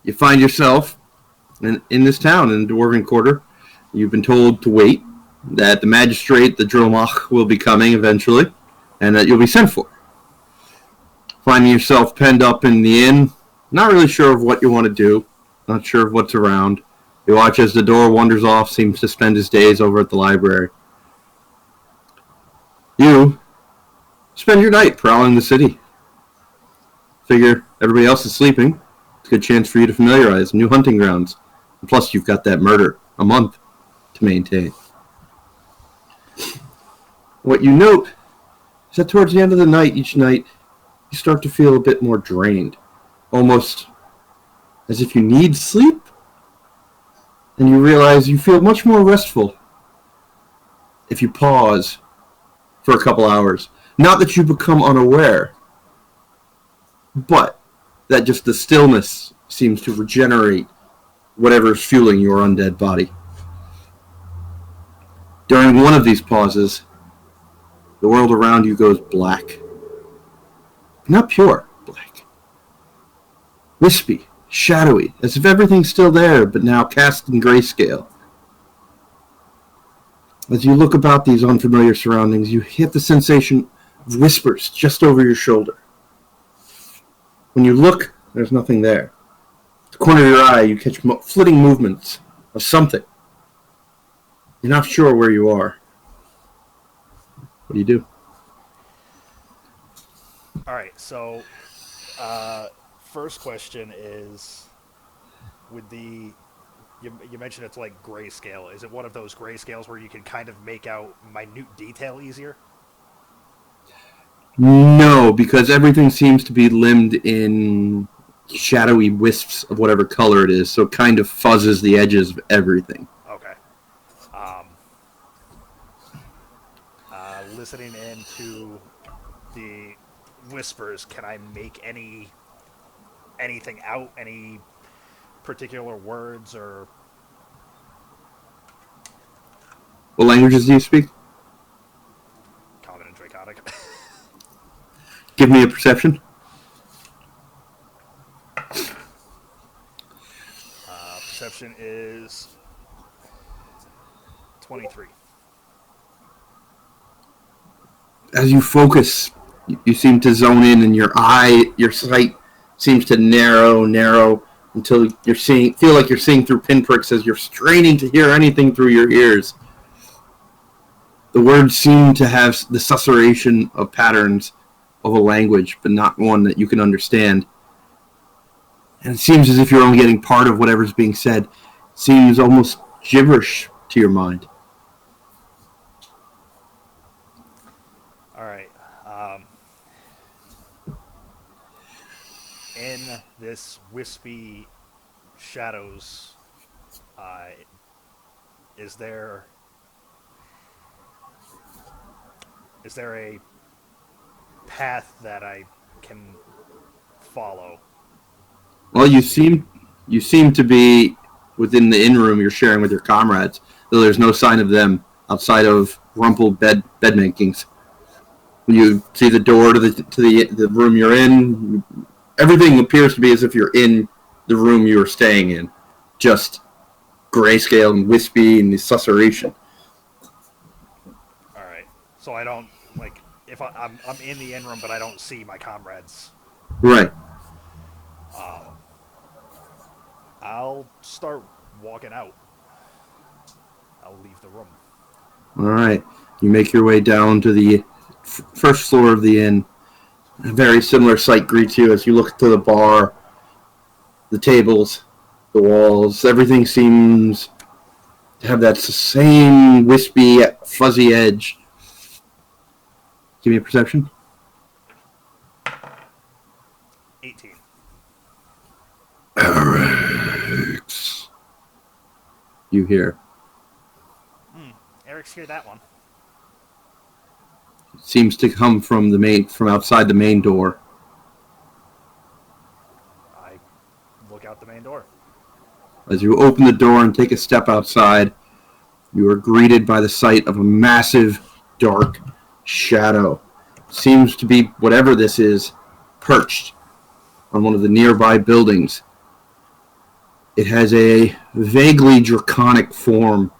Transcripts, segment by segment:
You find yourself in this town, in the Dwarven Quarter. You've been told to wait, that the magistrate, the Dromach, will be coming eventually, and that you'll be sent for. Finding yourself penned up in the inn, not really sure of what you want to do, not sure of what's around. You watch as the door wanders off, seems to spend his days over at the library. You spend your night prowling the city. Figure everybody else is sleeping. It's a good chance for you to familiarize new hunting grounds. And plus, you've got that murder a month to maintain. What you note is that towards the end of the night, each night, you start to feel a bit more drained. Almost as if you need sleep. And you realize you feel much more restful if you pause for a couple hours. Not that you become unaware, but that just the stillness seems to regenerate whatever is fueling your undead body. During one of these pauses, the world around you goes black. Not pure black. Wispy, shadowy, as if everything's still there, but now cast in grayscale. As you look about these unfamiliar surroundings, you hit the sensation of whispers just over your shoulder. When you look, there's nothing there. At the corner of your eye, you catch flitting movements of something. You're not sure where you are. What do you do? All right, so first question is, with the you mentioned it's like grayscale. Is it one of those grayscales where you can kind of make out minute detail easier? No, because everything seems to be limned in shadowy wisps of whatever color it is, so it kind of fuzzes the edges of everything. Okay. Listening into the whispers, can I make anything out? Any particular words or... What languages do you speak? Common and Draconic. Give me a perception. Perception is 23. As you focus, you seem to zone in, and your sight seems to narrow until feel like you're seeing through pinpricks as you're straining to hear anything through your ears. The words seem to have the susurration of patterns of a language, but not one that you can understand. And it seems as if you're only getting part of whatever's being said. It seems almost gibberish to your mind. All right. In this wispy shadows, is there a path that I can follow? Well, you seem to be within the inn room you're sharing with your comrades, though there's no sign of them outside of rumpled bed makings. When you see the door to the room you're in, everything appears to be as if you're in the room you were staying in, just grayscale and wispy and the susurration. All right, so I don't if I'm in the inn room, but I don't see my comrades. Right. I'll start walking out. I'll leave the room. All right. You make your way down to the first floor of the inn. A very similar sight greets you as you look to the bar, the tables, the walls. Everything seems to have that same wispy, fuzzy edge. Give me a perception. 18. Arix. You hear. Eric's hear that one. It seems to come from outside the main door. I look out the main door. As you open the door and take a step outside, you are greeted by the sight of a massive, dark shadow. Seems to be, whatever this is, perched on one of the nearby buildings. It has a vaguely draconic form,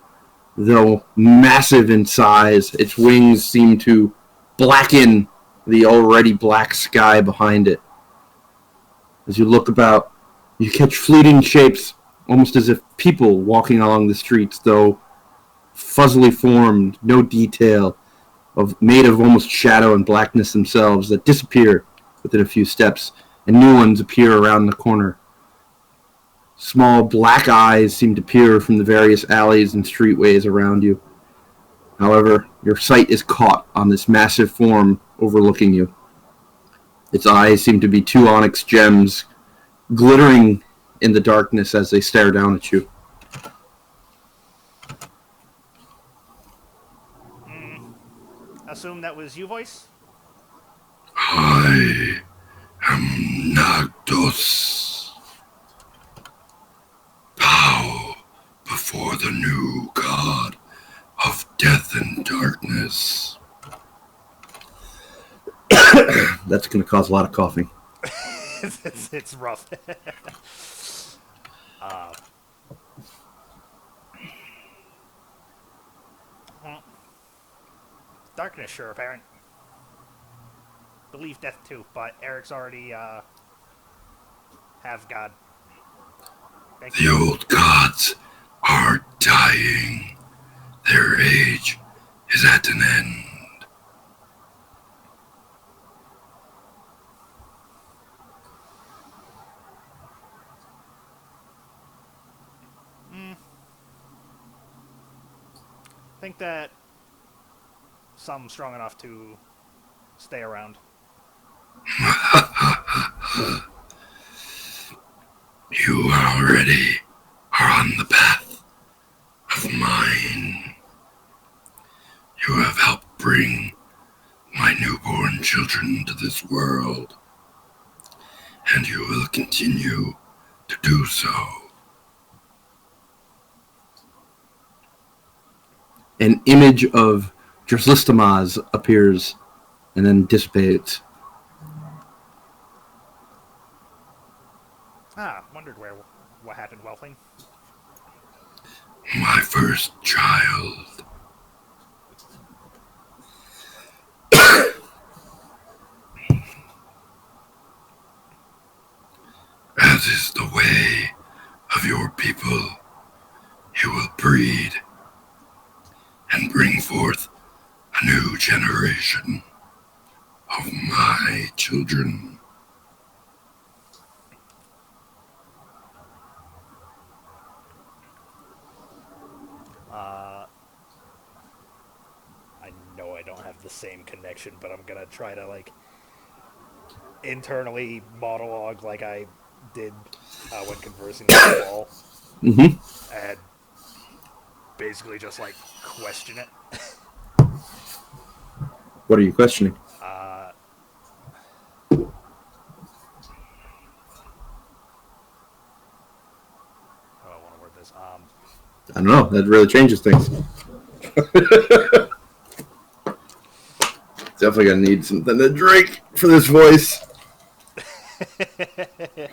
though massive in size. Its wings seem to blacken the already black sky behind it. As you look about, you catch fleeting shapes, almost as if people walking along the streets, though fuzzily formed, no detail, made of almost shadow and blackness themselves, that disappear within a few steps, and new ones appear around the corner. Small black eyes seem to peer from the various alleys and streetways around you. However, your sight is caught on this massive form overlooking you. Its eyes seem to be two onyx gems glittering in the darkness as they stare down at you. Assume that was you, voice? I am Nagdos. Bow before the new god of death and darkness. That's going to cause a lot of coughing. It's rough. Darkness, sure, apparent. Believe death too, but Eric's already have God. Thank The you. old gods are dying. Their age is at an end. Think that some strong enough to stay around. You already are on the path of mine. You have helped bring my newborn children to this world, and you will continue to do so. An image of Dreslistamaz appears and then dissipates. Wondered what happened, Whelpling. My first child. As is the way of your people, you will breed and bring forth a new generation of my children. I know I don't have the same connection, but I'm gonna try to internally monologue like I did when conversing with Paul, and basically just question it. What are you questioning? How do I want to word this? I don't know. That really changes things. Definitely gonna need something to drink for this voice. This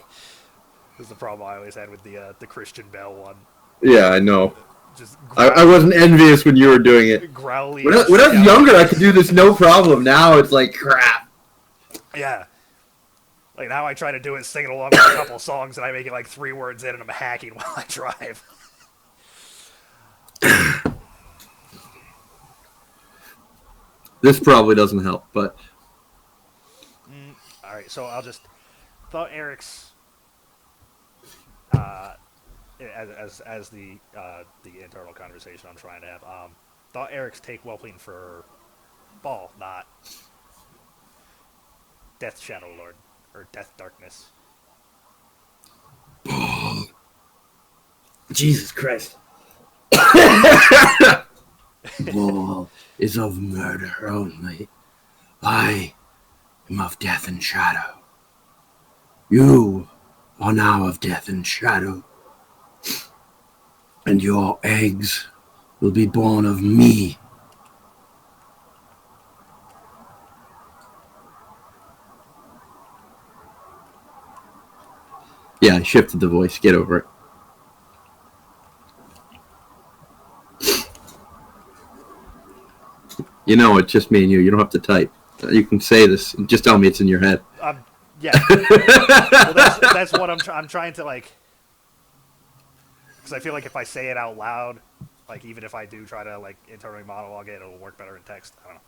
is the problem I always had with the Christian Bell one. Yeah, I know. Just I wasn't envious when you were doing it. growly. When I was younger, I could do this no problem. Now it's like crap. Yeah. Like now I try to do it singing along with a couple songs and I make it 3 words in and I'm hacking while I drive. This probably doesn't help, but Alright, so I'll just thought Arix as the internal conversation I'm trying to have, thought Arix take Whelpling for Ball, not Death Shadow Lord or Death Darkness. Ball. Jesus Christ. Ball is of murder only. I am of death and shadow. You are now of death and shadow. And your eggs will be born of me. Yeah, I shifted the voice. Get over it. You know, it's just me and you. You don't have to type. You can say this. Just tell me it's in your head. Yeah. Well, that's what I'm trying to, like... Because I feel like if I say it out loud, like, even if I do try to, like, internally monologue it, it'll work better in text. I don't know.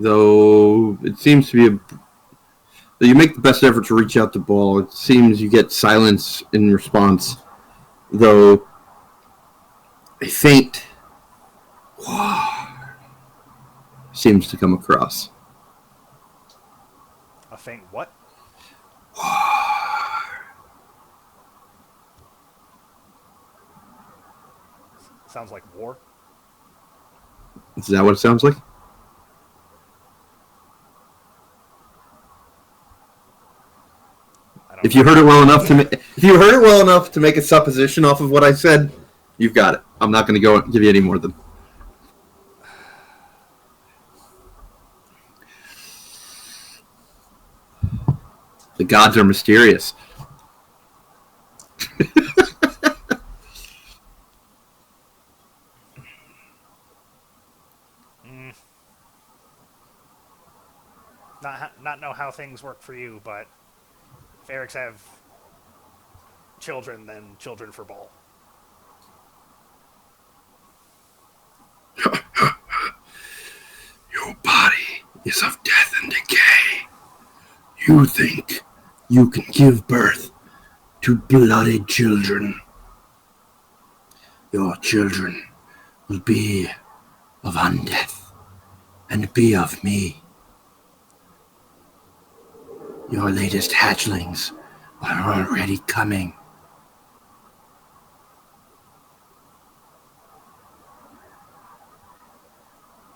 Though it seems to be you make the best effort to reach out to Ball. It seems you get silence in response, though a faint seems to come across. A faint what? Sounds like war. Is that what it sounds like? If you heard it well enough to make a supposition off of what I said, you've got it. I'm not going to go give you any more than. The gods are mysterious. Not know how things work for you, but if Arix have children, then children for Ball. Your body is of death and decay. You think you can give birth to blooded children. Your children will be of undeath and be of me. Your latest hatchlings are already coming.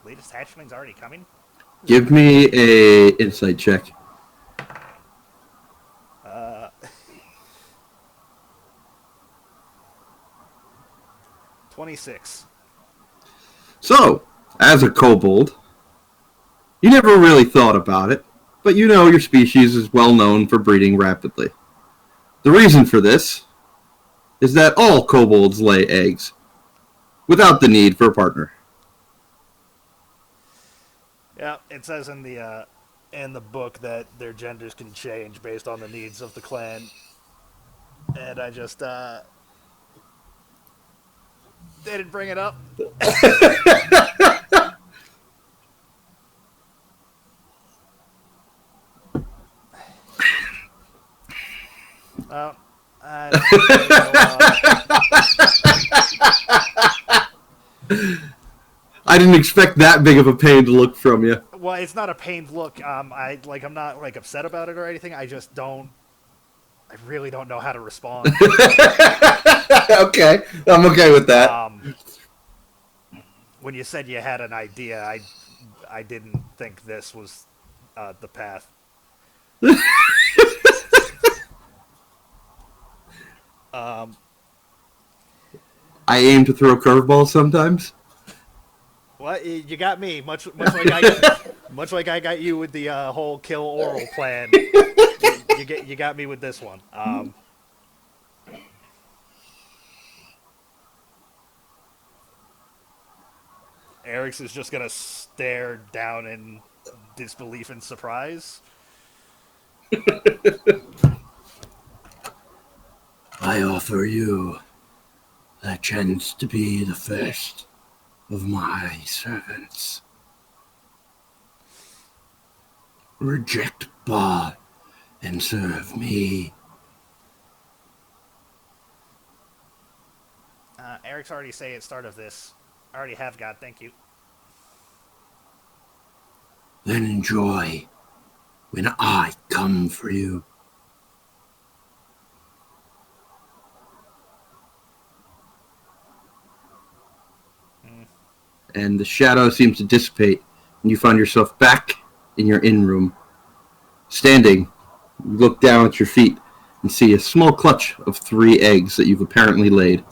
Latest hatchling's already coming? Give me a insight check. 26. So, as a kobold, you never really thought about it, but you know your species is well known for breeding rapidly. The reason for this is that all kobolds lay eggs, without the need for a partner. Yeah, it says in the book that their genders can change based on the needs of the clan. And I just didn't bring it up. I I didn't expect that big of a pain to look from you. Well, it's not a pained look. I'm not like upset about it or anything. I just don't. I really don't know how to respond. Okay, I'm okay with that. When you said you had an idea, I didn't think this was the path. I aim to throw curveballs sometimes. What you got me? Much like I got you with the whole kill oral plan. You got me with this one. Arix is just gonna stare down in disbelief and surprise. I offer you the chance to be the first of my servants. Reject Ba and serve me. Arix already say at start of this. I already have God, thank you. Then enjoy when I come for you. And the shadow seems to dissipate, and you find yourself back in your inn room. Standing, you look down at your feet and see a small clutch of 3 eggs that you've apparently laid.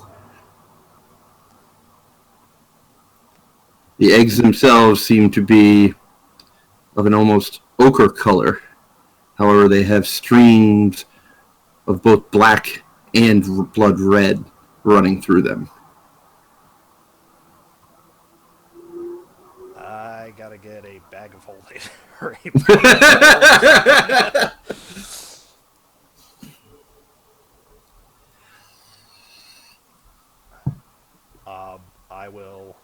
The eggs themselves seem to be of an almost ochre color. However, they have streams of both black and blood red running through them. I gotta get a bag of holding. I will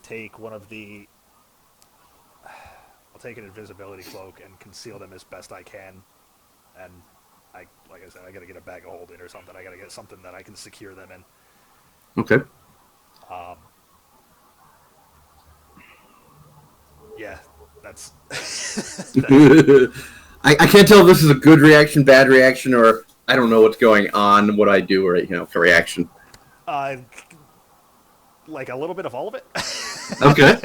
take one of the. I'll take an invisibility cloak and conceal them as best I can, and like I said, I gotta get a bag of holding or something. I gotta get something that I can secure them in. Okay. Um, yeah, that's. I can't tell if this is a good reaction, bad reaction, or I don't know what's going on, what I do, or for reaction. Like a little bit of all of it. Okay.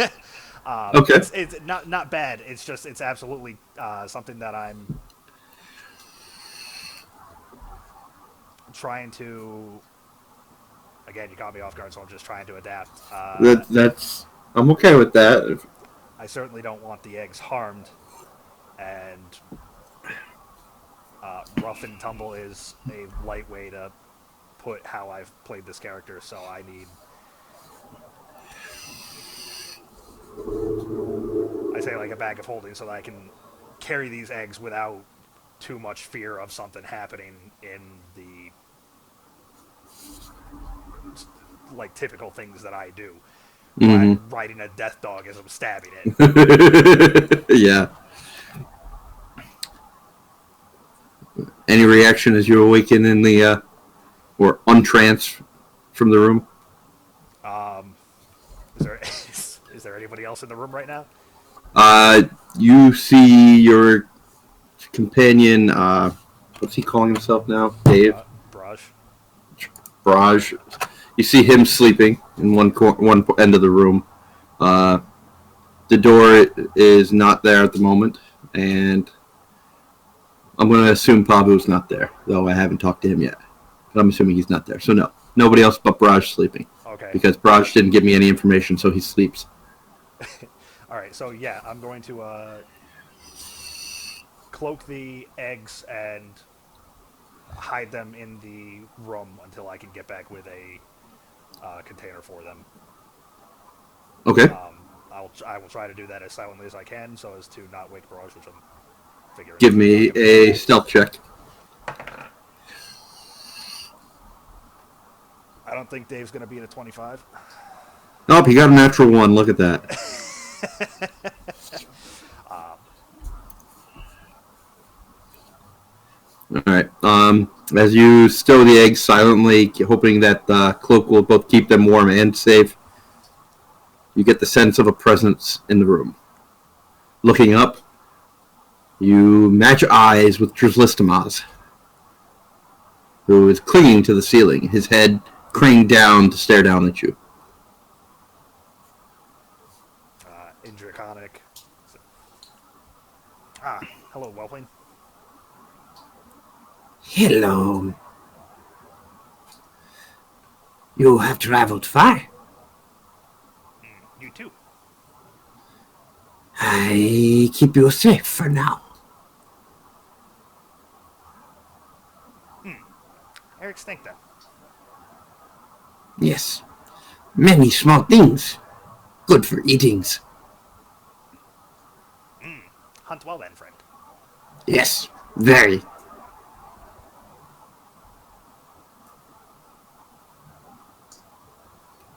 Okay. It's not bad. It's just it's absolutely something that I'm trying to. Again, you caught me off guard, so I'm just trying to adapt. That's I'm okay with that. I certainly don't want the eggs harmed, and rough and tumble is a light way to put how I've played this character. So I need. I say like a bag of holding so that I can carry these eggs without too much fear of something happening in the like typical things that I do. I'm riding a death dog as I'm stabbing it. Yeah. Any reaction as you awaken in the or untrance from the room? Is there anybody else in the room right now? You see your companion. What's he calling himself now? Dave. Braj. You see him sleeping in one end of the room. The door is not there at the moment, and I'm going to assume Pabu's not there, though I haven't talked to him yet. But I'm assuming he's not there. So no, nobody else but Braj sleeping. Okay. Because Braj didn't give me any information, so he sleeps. All right, so yeah, I'm going to cloak the eggs and hide them in the room until I can get back with a container for them. Okay. I will try to do that as silently as I can, so as to not wake Barrage, which I'm figuring. Give me a stealth check. I don't think Dave's going to be at a 25. Nope, he got a natural 1. Look at that. All right. As you stow the eggs silently, hoping that the cloak will both keep them warm and safe, you get the sense of a presence in the room. Looking up, you match eyes with Drizlistamaz, who is clinging to the ceiling, his head craned down to stare down at you. In Draconic. Hello, Whelpling. Hello. You have traveled far. You too. I keep you safe for now. Arix, think then. Yes. Many small things. Good for eatings. Hunt well then, friend. Yes, very.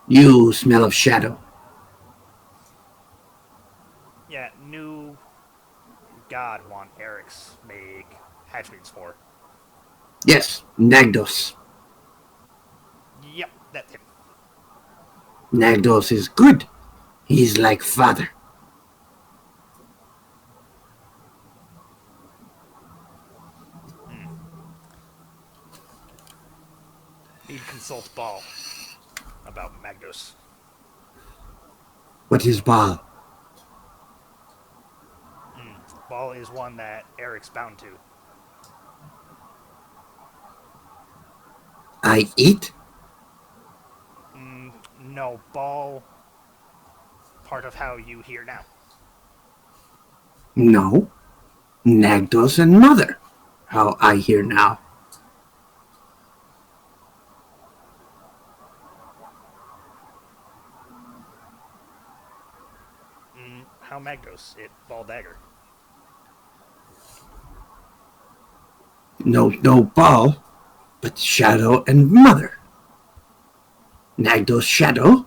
You smell of shadow. Yeah, new god want Arix make hatchlings for. Yes, Nagdos. Yep, that's him. Nagdos is good. He's like father. Need to consult Ball about Magdos. What is Baal? Ball is one that Eric's bound to. I eat? No, Ball part of how you hear now. No, Nagdos and Mother. How I hear now. How Magdos? It ball dagger. No ball, but Shadow and Mother. Nagdos Shadow,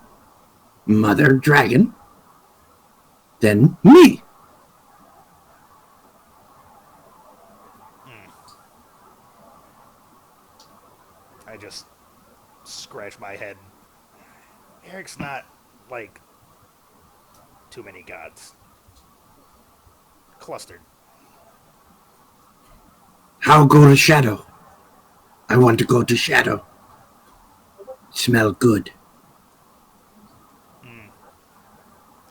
Mother Dragon, then me. I just scratch my head. Eric's not like too many gods. Clustered. How go to Shadow? I want to go to Shadow. Smell good.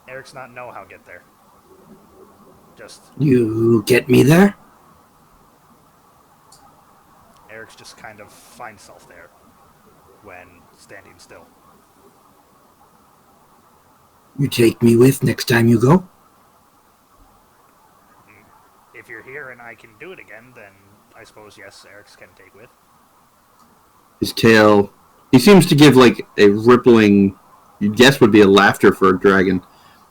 Eric's not know how to get there. Just You get me there? Eric's just kind of finds self there when standing still. You take me with next time you go? If you're here and I can do it again, then I suppose yes, Eric's can take with. His tail. He seems to give like a rippling. You'd guess would be a laughter for a dragon,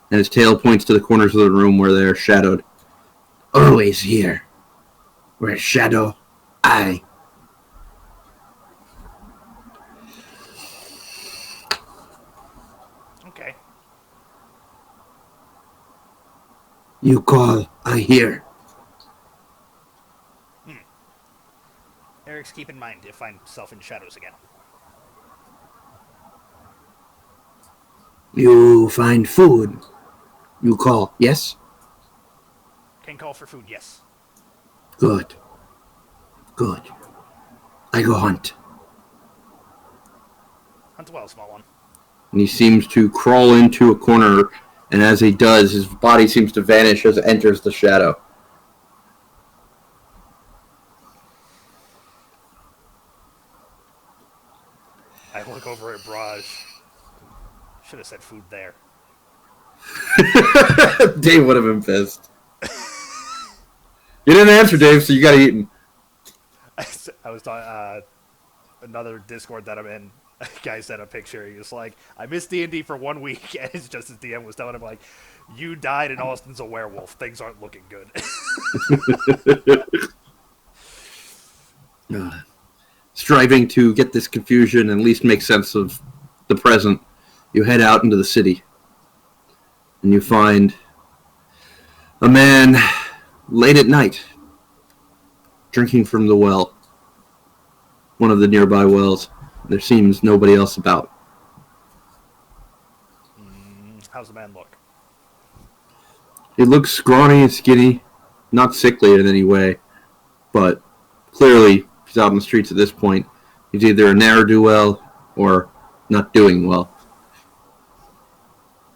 and his tail points to the corners of the room where they're shadowed. Always here. Where Shadow, I. Okay. You call, I hear. Eric's keep in mind to find self in shadows again. You find food. You call, yes? Can call for food, yes. Good. Good. I go hunt. Hunt well, small one. And he seems to crawl into a corner, and as he does, his body seems to vanish as it enters the shadow. I look over at Braj. Should have said food there. Dave would have been pissed. You didn't answer, Dave, so you got to eat him. I was talking another Discord that I'm in. A guy sent a picture. He was like, "I missed D&D for 1 week," and it's just as DM was telling him like, "You died and Austin's a werewolf. Things aren't looking good." Striving to get this confusion and at least make sense of the present, you head out into the city. And you find a man late at night drinking from the well. One of the nearby wells. There seems nobody else about. How's the man look? He looks scrawny and skinny, not sickly in any way, but clearly he's out on the streets at this point. He's either a ne'er-do-well or not doing well.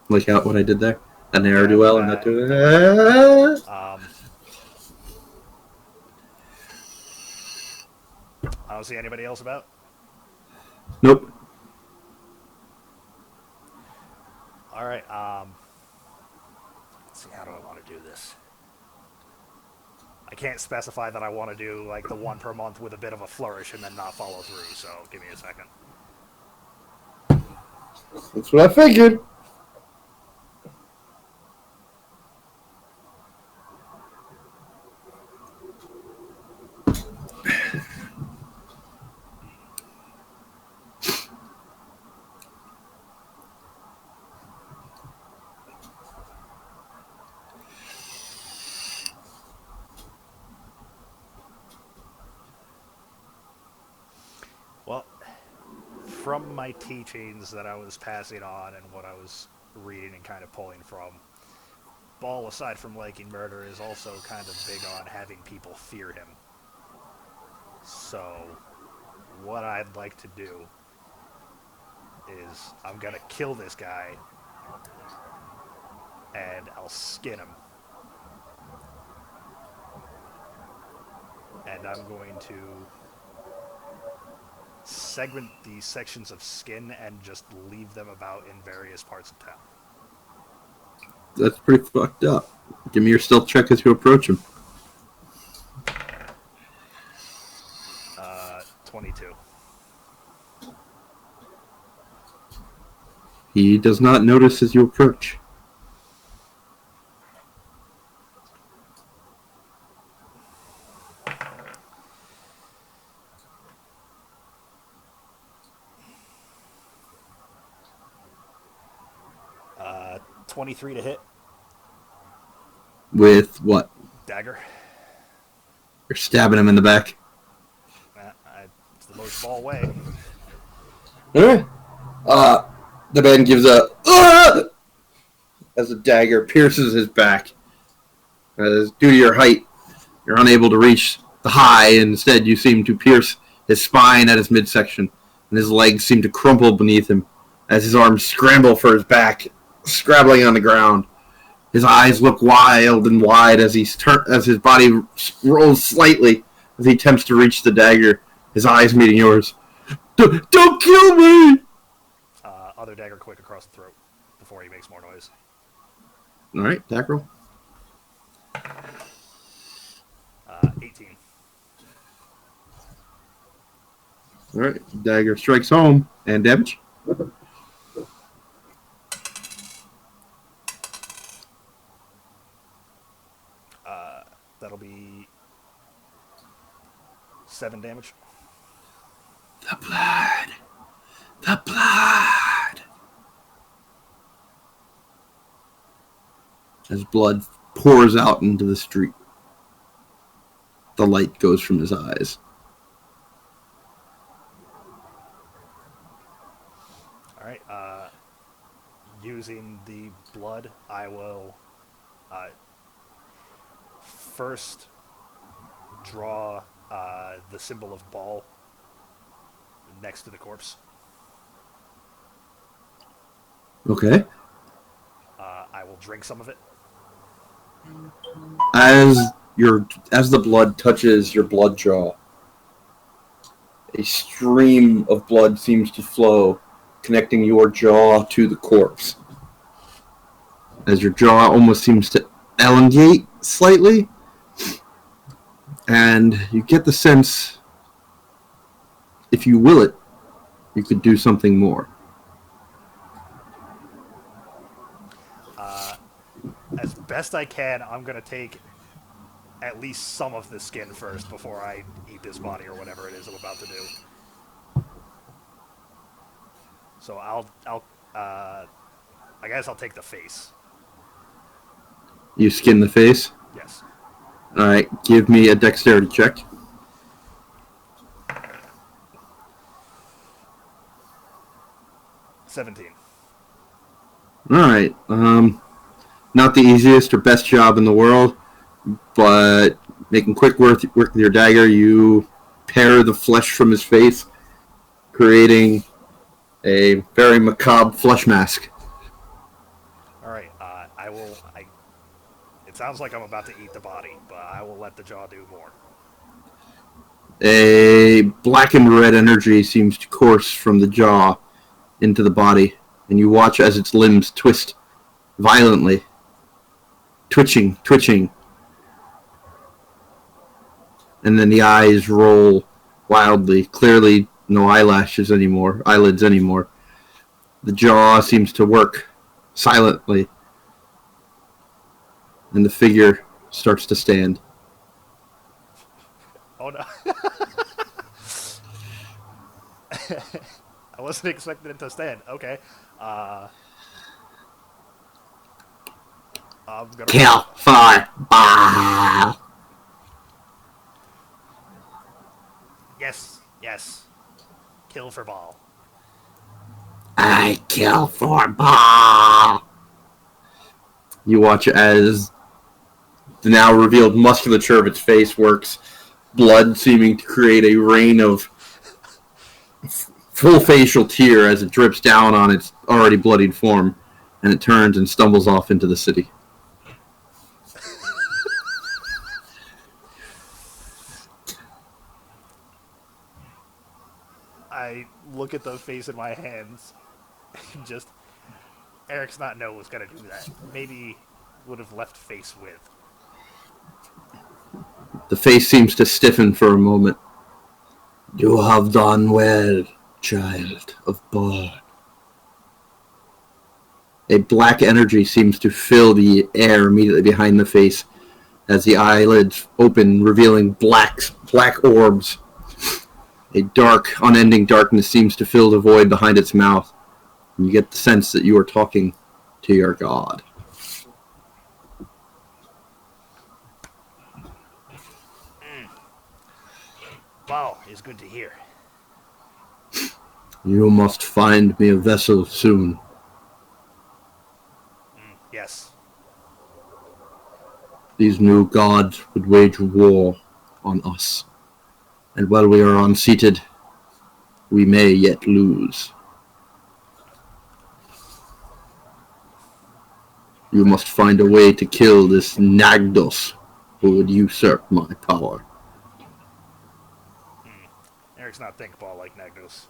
Like how what I did there? A ne'er-do-well and not doing I don't see anybody else about. Nope. All right. Let's see. How do I want to do this? I can't specify that I want to do like the one per month with a bit of a flourish and then not follow through. So give me a second. That's what I figured. Well, from my teachings that I was passing on and what I was reading and kind of pulling from, Ball, aside from liking murder, is also kind of big on having people fear him. So, what I'd like to do is I'm going to kill this guy and I'll skin him. And I'm going to segment these sections of skin and just leave them about in various parts of town. That's pretty fucked up. Give me your stealth check as you approach him. 22. He does not notice as you approach. Uh, 23 to hit. With what? Dagger. You're stabbing him in the back. It's the most ball way. Alright. The man gives a as a dagger pierces his back. Due to your height, you're unable to reach the high, and instead you seem to pierce his spine at his midsection, and his legs seem to crumple beneath him as his arms scramble for his back, scrabbling on the ground. His eyes look wild and wide as his body rolls slightly as he attempts to reach the dagger, his eyes meeting yours. Don't kill me! Other dagger quick across the throat before he makes more noise. Alright, attack roll. 18. Alright, dagger strikes home. And damage? That'll be 7 damage. The blood. The blood. As blood pours out into the street, the light goes from his eyes. Alright, using the blood, I will first draw the symbol of ball next to the corpse. Okay. I will drink some of it. As the blood touches your blood jaw, a stream of blood seems to flow, connecting your jaw to the corpse. As your jaw almost seems to elongate slightly, and you get the sense, if you will it, you could do something more. As best I can, I'm going to take at least some of the skin first before I eat this body or whatever it is I'm about to do. So I guess I'll take the face. You skin the face? Yes. Alright, give me a dexterity check. $17. Alright, not the easiest or best job in the world, but making quick work with your dagger, you pare the flesh from his face, creating a very macabre flesh mask. Alright, it sounds like I'm about to eat the body, but I will let the jaw do more. A black and red energy seems to course from the jaw into the body, and you watch as its limbs twist violently. Twitching. And then the eyes roll wildly. Clearly no eyelids anymore. The jaw seems to work silently. And the figure starts to stand. Oh no. I wasn't expecting it to stand. Okay. I'm gonna Kill for ball. Yes. Kill for ball. I kill for ball. You watch as the now revealed musculature of its face works, blood seeming to create a rain of full facial tear as it drips down on its already bloodied form, and it turns and stumbles off into the city. I look at the face in my hands and just Eric's not know was gonna do that. Maybe would have left face with. The face seems to stiffen for a moment. You have done well, child of Bard. A black energy seems to fill the air immediately behind the face as the eyelids open, revealing black orbs. A dark, unending darkness seems to fill the void behind its mouth. And you get the sense that you are talking to your god. Wow, it's good to hear. You must find me a vessel soon. Yes. These new gods would wage war on us. And while we are unseated, we may yet lose. You must find a way to kill this Nagdos who would usurp my power. Eric's not thinkball like Nagnos.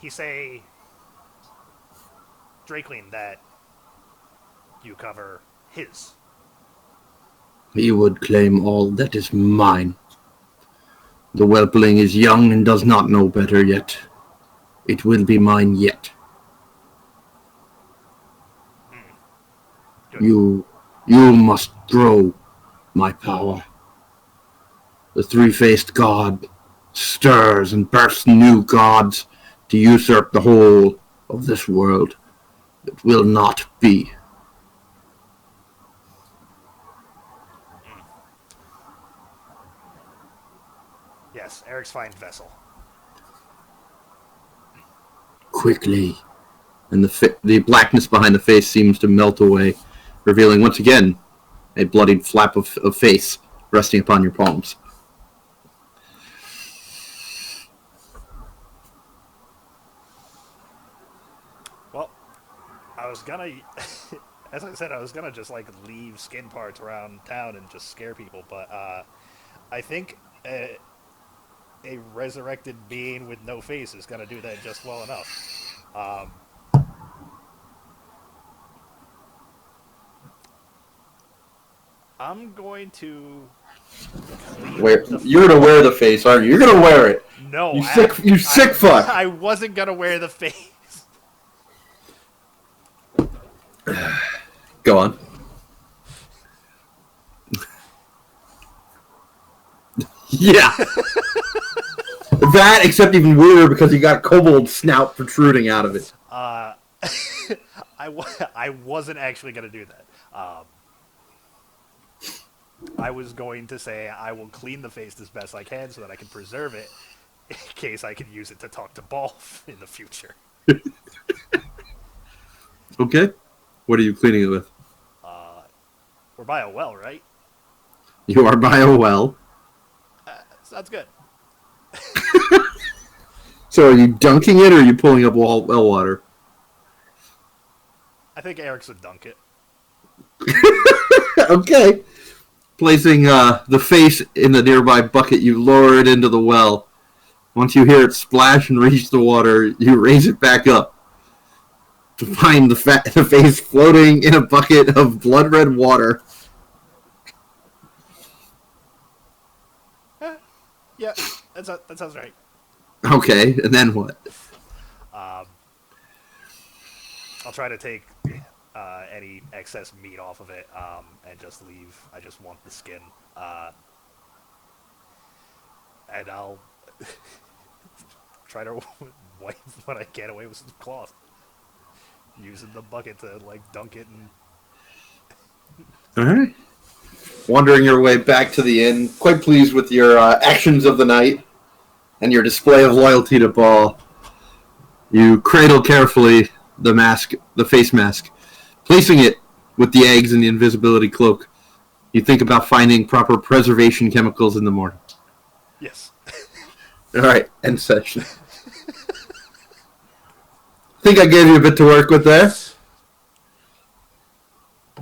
He say, Drakeling, that you cover his. He would claim all that is mine. The whelpling is young and does not know better yet. It will be mine yet. You must grow my power. The three-faced god stirs and births new gods to usurp the whole of this world. It will not be. Yes, Eric's fine vessel. Quickly. And the blackness behind the face seems to melt away, revealing once again a bloodied flap of face resting upon your palms. Well, I was gonna, as I said, I was gonna just like leave skin parts around town and just scare people, but I think a resurrected being with no face is gonna do that just well enough. I'm going to. You're gonna wear the face, aren't you? You're gonna wear it. No, You sick fuck. I wasn't gonna wear the face. Go on. Yeah. That, except even weirder because you got kobold snout protruding out of it. I wasn't actually gonna do that. I was going to say I will clean the face as best I can so that I can preserve it in case I can use it to talk to Balf in the future. Okay. What are you cleaning it with? We're by a well, right? You are by a well. Sounds good. So are you dunking it or are you pulling up well water? I think Arix would dunk it. Okay. Placing the face in the nearby bucket, you lower it into the well. Once you hear it splash and reach the water, you raise it back up to find the face floating in a bucket of blood red water. Yeah, that sounds right. Okay, and then what? I'll try to take any excess meat off of it and just leave. I just want the skin. And I'll try to wipe what I can away with some cloth. Using the bucket to, like, dunk it and... Alright. Wandering your way back to the inn, quite pleased with your actions of the night and your display of loyalty to Ball. You cradle carefully the face mask, placing it with the eggs and the invisibility cloak. You think about finding proper preservation chemicals in the morning. Yes. Alright, end session. I think I gave you a bit to work with there.